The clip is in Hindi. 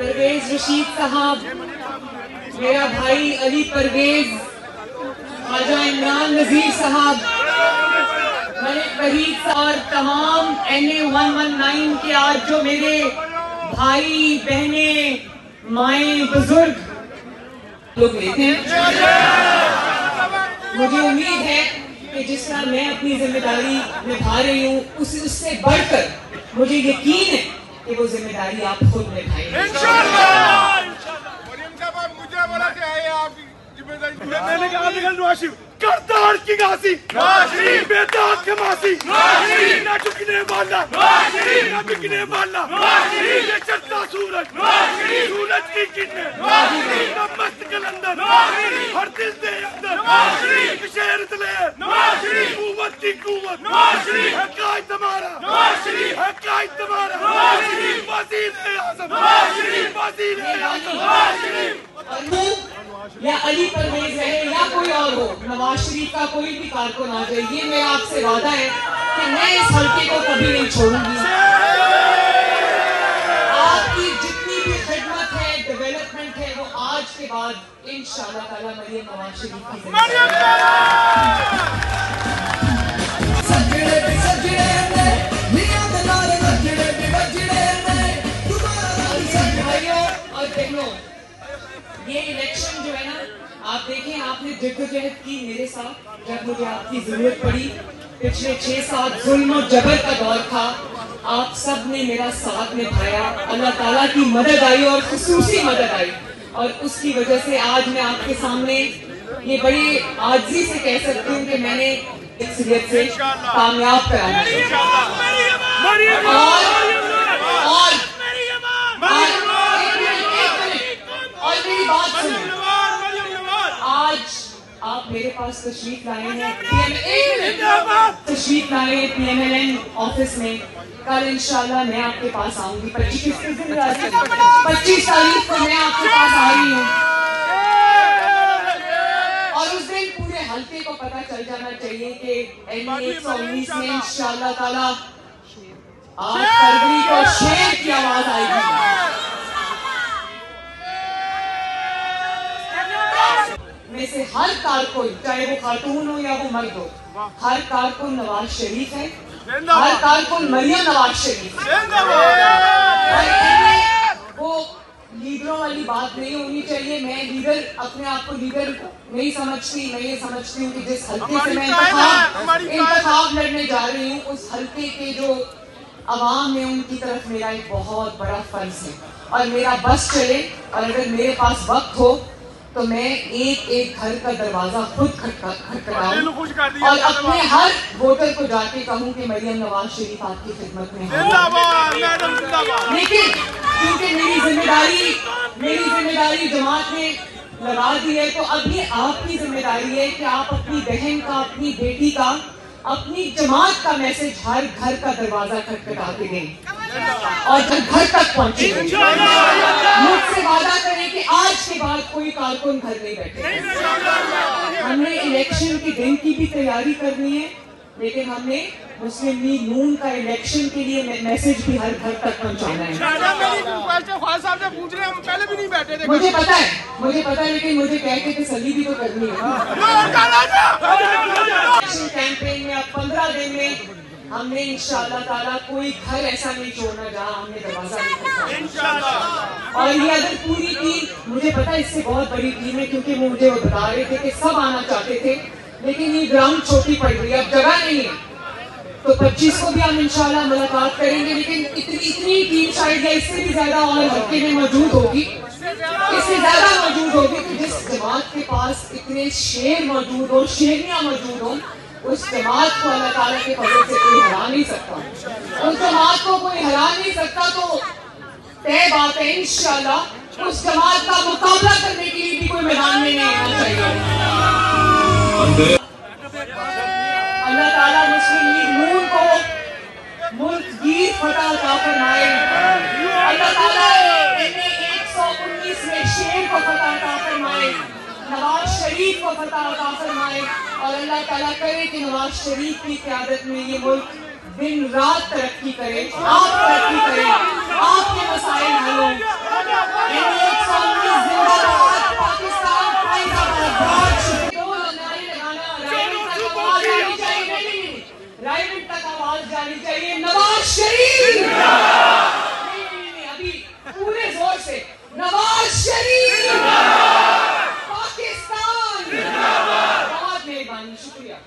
परवेज रशीद साहब, मेरा भाई अली परवेज, ख्वाजा इमरान नजीर साहब, मलिक वहीद और तमाम NA 119 के आज जो मेरे भाई बहने माए बुजुर्ग लोग लेते हैं, मुझे उम्मीद है कि जिस तरह मैं अपनी जिम्मेदारी निभा रही हूँ उससे बढ़कर मुझे यकीन है कि वो जिम्मेदारी आप खुद निभाएंगे। मैंने कहा करतार की घासी बेदाग के मासी ना झुकने वाला ना बिकने वाला ये चलता सूरज सूरज की किरणें ना मस्त कलंदर हर दिल दे अंदर एक शेर तले कुव्वत की कुव्वत है कायद तुम्हारा है कायद तुम्हारा वज़ीर आज़म वज़ीर आज़म या अली परवेज रहे या कोई और हो, नवाज शरीफ का कोई भी कारकुन आ जाए, ये मेरा आपसे वादा है कि मैं इस हल्के को कभी नहीं छोड़ूंगी। आपकी जितनी भी खिदमत है, डेवलपमेंट है, वो आज के बाद इंशाअल्लाह ताला मरियम नवाज शरीफ की भाइयों और बहनों, ये इलेक्शन जो है ना, आप देखें आपने जिद्दोजहद की मेरे साथ जब मुझे आपकी जरूरत पड़ी। पिछले 6-7 जुल्म और जबर का दौर था, आप सब ने मेरा साथ निभाया, अल्लाह ताला की मदद आई और खुसूसी मदद आई, और उसकी वजह से आज मैं आपके सामने ये बड़ी आजिज़ी से कह सकती हूँ कि मैंने अक्सरियत से कामयाब कराया। और मेरी बात सुनिए, आज आप मेरे पास तशरीफ लाए हैं, तशरीफ लाए हैं PMLN ऑफिस में। कल इंशाल्लाह मैं आपके पास आऊंगी, 25 तारीख को मैं आपके पास आ रही हूँ, और उस दिन पूरे हल्के को पता चल जाना चाहिए कि NA 119 में इंशाल्लाह ताला 8 फरवरी को शेर की आवाज आएगी। में से हर कारकुन, चाहे वो खातून हो या वो मर्द हो, हर कारकुन नवाज शरीफ है, हर कारकुन मरियम नवाज शरीफ है। वो लीडरों वाली बात नहीं होनी चाहिए। मैं लीडर, अपने आप को लीडर नहीं समझती। मैं ये समझती हूँ कि जिस हल्के से मैं इंतखाब लड़ने जा रही हूँ, उस हल्के के जो अवाम है उनकी तरफ मेरा एक बहुत बड़ा फर्ज है, और मेरा बस चले और अगर मेरे पास वक्त हो तो मैं एक घर का दरवाजा खुद खटखटाऊं और अपने हर वोटर को जाके कहूं कि मरियम नवाज शरीफ आपकी खिदमत में है। लेकिन क्योंकि मेरी जिम्मेदारी जमात ने लगा दी है, तो अभी आपकी जिम्मेदारी है कि आप अपनी बहन का, अपनी बेटी का, अपनी जमात का मैसेज हर घर का दरवाजा खटखटा के दें और घर तक पहुंचे। मुझसे वादा करें कि आज के बाद कोई कारकुन घर नहीं बैठे। हमने इलेक्शन के दिन की भी तैयारी करनी है, लेकिन हमने मुस्लिम लीग नून का इलेक्शन के लिए मैसेज भी हर घर तक पहुंचाना है। मुझे पता है, लेकिन मुझे कह के तसल्ली भी तो करनी है। इलेक्शन कैंपेन में अब 15 दिन में हमने इंशाअल्लाह ताला कोई घर ऐसा नहीं छोड़ना जहां हमने दरवाजा नहीं खोला। और ये अगर पूरी टीम, मुझे पता है इससे बहुत बड़ी टीम है, क्योंकि वो मुझे बता रहे थे कि सब आना चाहते थे, लेकिन ये ग्राउंड छोटी पड़ रही है, अब जगह नहीं है। तो 25 को भी हम इंशाल्लाह मुलाकात करेंगे, लेकिन इतनी टीम शायद या इससे भी ज्यादा और हल्के में मौजूद होगी, इससे ज्यादा मौजूद होगी। तो जिस जमात के पास इतने शेर मौजूद हो, शेरनियां मौजूद हो, उस जमात को अल्लाह ताला के फजल से कोई हरा नहीं सकता। उस जमात को कोई हरा नहीं सकता। तो तय बात है इंशाल्लाह उस जमात का मुकाबला करने के लिए भी कोई मैदान में नहीं आना चाहिए। अल्लाह ताला मुस्लिम लीग नून को मुल्कगीर फतह अता फरमाए। अल्लाह ताला NA 119 में शेर को फतह अता फरमाए, नवाज शरीफ को फतह अता फरमाए, और अल्लाह ताला करे कि नवाज शरीफ की क़यादत में ये मुल्क दिन रात तरक्की करे, आप तरक्की करें, आपके मसाइल हल हों। शुक्रिया।